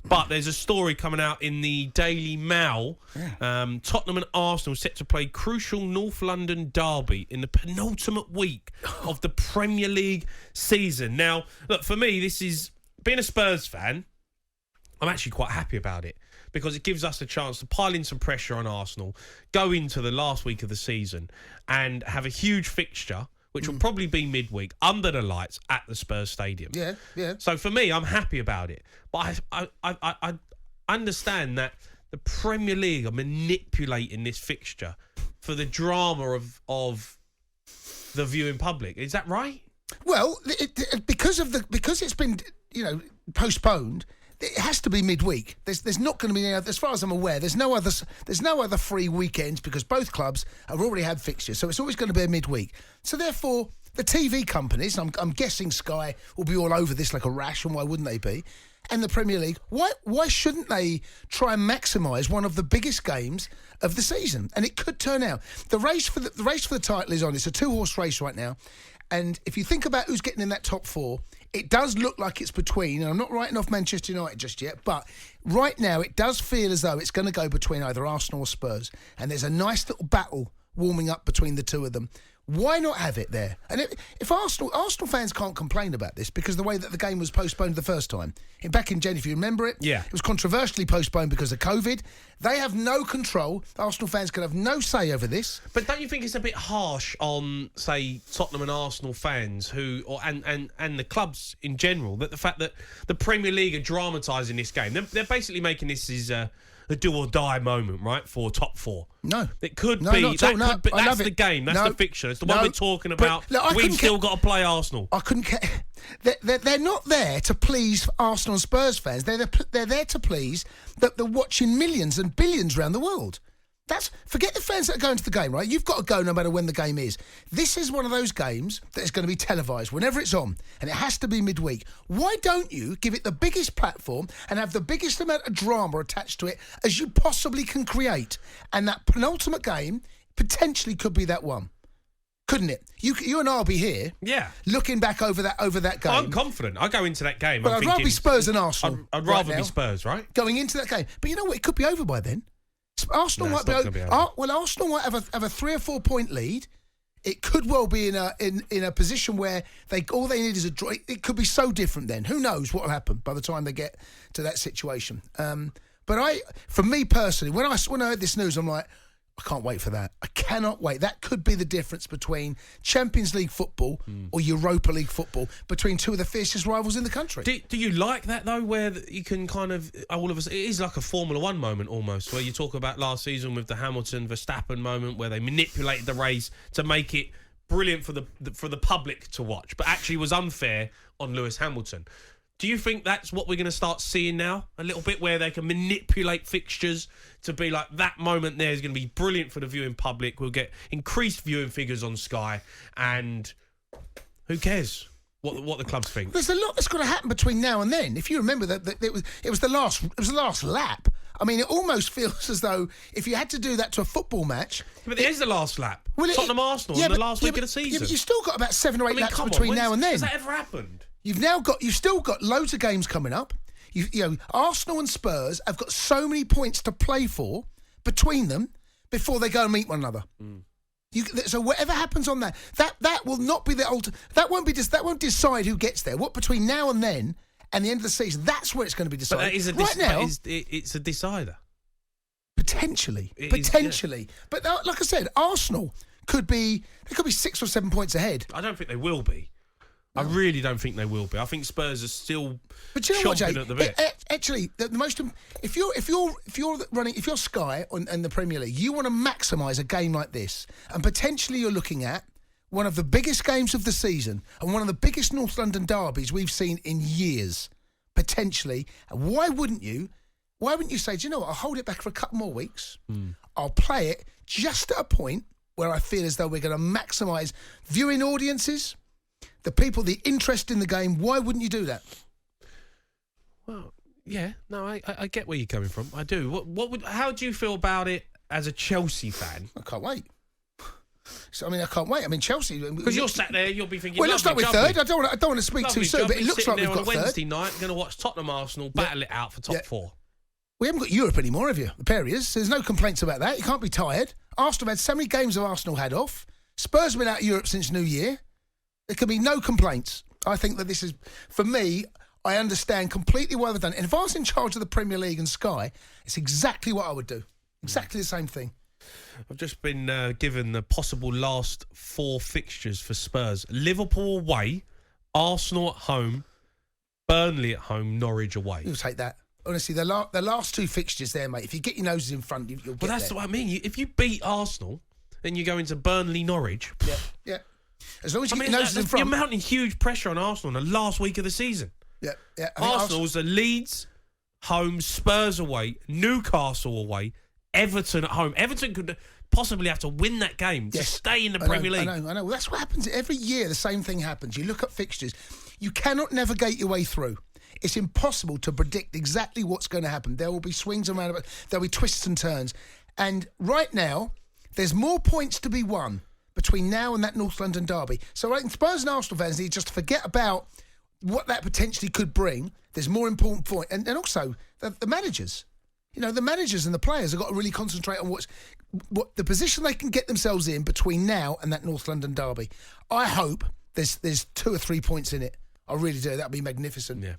But there's a story coming out in the Daily Mail. Yeah. Tottenham and Arsenal set to play crucial North London derby in the penultimate week of the Premier League season. Now, look, for me, this is... Being a Spurs fan, I'm actually quite happy about it because it gives us a chance to pile in some pressure on Arsenal, go into the last week of the season and have a huge fixture, which will probably be midweek, under the lights at the Spurs Stadium. Yeah, yeah. So for me, I'm happy about it. But I understand that the Premier League are manipulating this fixture for the drama of the viewing public. Is that right? Well, because it's been postponed, it has to be midweek. There's not going to be any other, as far as I'm aware. There's no other free weekends because both clubs have already had fixtures, so it's always going to be a midweek. So therefore, the TV companies, I'm guessing Sky will be all over this like a rash, and why wouldn't they be? And the Premier League, why shouldn't they try and maximise one of the biggest games of the season? And it could turn out the race for the title is on. It's a 2-horse race right now. And if you think about who's getting in that top 4, it does look like it's between, and I'm not writing off Manchester United just yet, but right now it does feel as though it's going to go between either Arsenal or Spurs. And there's a nice little battle warming up between the two of them. Why not have it there? And if Arsenal fans can't complain about this because the way that the game was postponed the first time, back in January, if you remember it, yeah, it was controversially postponed because of COVID. They have no control. Arsenal fans can have no say over this. But don't you think it's a bit harsh on, say, Tottenham and Arsenal fans and the clubs in general, that the fact that the Premier League are dramatising this game? They're basically making this as a do-or-die moment, right, for top 4. No. It could no, be. Not at all. No, But I that's love the it. game. That's the fixture. It's the one we're talking about. Look, We've still got to play Arsenal. I couldn't care. They're not there to please Arsenal and Spurs fans. They're there to please the watching millions and billions around the world. Forget the fans that are going to the game, right? You've got to go no matter when the game is. This is one of those games that is going to be televised whenever it's on, and it has to be midweek. Why don't you give it the biggest platform and have the biggest amount of drama attached to it as you possibly can create? And that penultimate game potentially could be that one. Couldn't it? You and I'll be here, yeah, looking back over that game. I'm confident. I go into that game. But I'd rather be Spurs than Arsenal. I'd rather be Spurs, right? Going into that game. But you know what? It could be over by then. Arsenal might be over. Well, Arsenal might have a 3 or 4 point lead. It could well be in a position where all they need is a draw. It could be so different then. Who knows what will happen by the time they get to that situation? But for me personally, when I heard this news, I'm like, I can't wait for that. I cannot wait. That could be the difference between Champions League football or Europa League football, between two of the fiercest rivals in the country. Do you like that, though, where you can kind of, all of us, it is like a Formula One moment almost, where you talk about last season with the Hamilton-Verstappen moment, where they manipulated the race to make it brilliant for the public to watch, but actually was unfair on Lewis Hamilton. Do you think that's what we're going to start seeing now? A little bit where they can manipulate fixtures to be like, that moment there is going to be brilliant for the viewing public. We'll get increased viewing figures on Sky, and who cares what the clubs think? There's a lot that's got to happen between now and then. If you remember that it was the last lap. I mean, it almost feels as though if you had to do that to a football match... But it is the last lap. Tottenham Arsenal in the last week of the season. Yeah, but you've still got about 7 or 8 laps between now and then. Has that ever happened? You've still got loads of games coming up. Arsenal and Spurs have got so many points to play for between them before they go and meet one another. So whatever happens on that will not be the that won't decide who gets there. What between now and then and the end of the season, that's where it's going to be decided. But that is it's a decider. Potentially. But like I said, Arsenal could be 6 or 7 points ahead. I don't think they will be. I really don't think they will be. I think Spurs are still chomping at the bit. Actually, the most if you're Sky and the Premier League, you want to maximise a game like this, and potentially you're looking at one of the biggest games of the season and one of the biggest North London derbies we've seen in years, potentially. And why wouldn't you say, do you know what? I'll hold it back for a couple more weeks. I'll play it just at a point where I feel as though we're going to maximise viewing audiences. The interest in the game, why wouldn't you do that? Well, yeah, no, I get where you're coming from. I do. How do you feel about it as a Chelsea fan? I can't wait. So, I mean, I can't wait. I mean, Chelsea. Because you're sat there, you'll be thinking. Well, it looks like we're third. I don't want to speak too soon, but it looks like we've got on a Wednesday night. Going to watch Tottenham Arsenal battle it out for top 4. We haven't got Europe anymore, have you? The Perriers. There's no complaints about that. You can't be tired. Arsenal had so many games of Arsenal had off. Spurs have been out of Europe since New Year. There can be no complaints. I think that this is, for me, I understand completely why they've done it. And if I was in charge of the Premier League and Sky, it's exactly what I would do. Exactly the same thing. I've just been given the possible last 4 fixtures for Spurs. Liverpool away, Arsenal at home, Burnley at home, Norwich away. You'll take that. Honestly, the last 2 fixtures there, mate, if you get your noses in front, you'll get there. Well, that's what I mean. If you beat Arsenal, then you go into Burnley, Norwich. Yeah. As long as you get your noses in front. You're mounting huge pressure on Arsenal in the last week of the season. Yeah. Arsenal's the Leeds home, Spurs away, Newcastle away, Everton at home. Everton could possibly have to win that game to stay in the Premier League. I know. Well, that's what happens. Every year, the same thing happens. You look at fixtures. You cannot navigate your way through. It's impossible to predict exactly what's going to happen. There will be swings and roundabouts. There'll be twists and turns. And right now, there's more points to be won between now and that North London derby. So I think Spurs and Arsenal fans need just to forget about what that potentially could bring. There's more important point. And also, the managers. You know, the managers and the players have got to really concentrate on what the position they can get themselves in between now and that North London derby. I hope there's 2 or 3 points in it. I really do. That'd be magnificent. Yeah.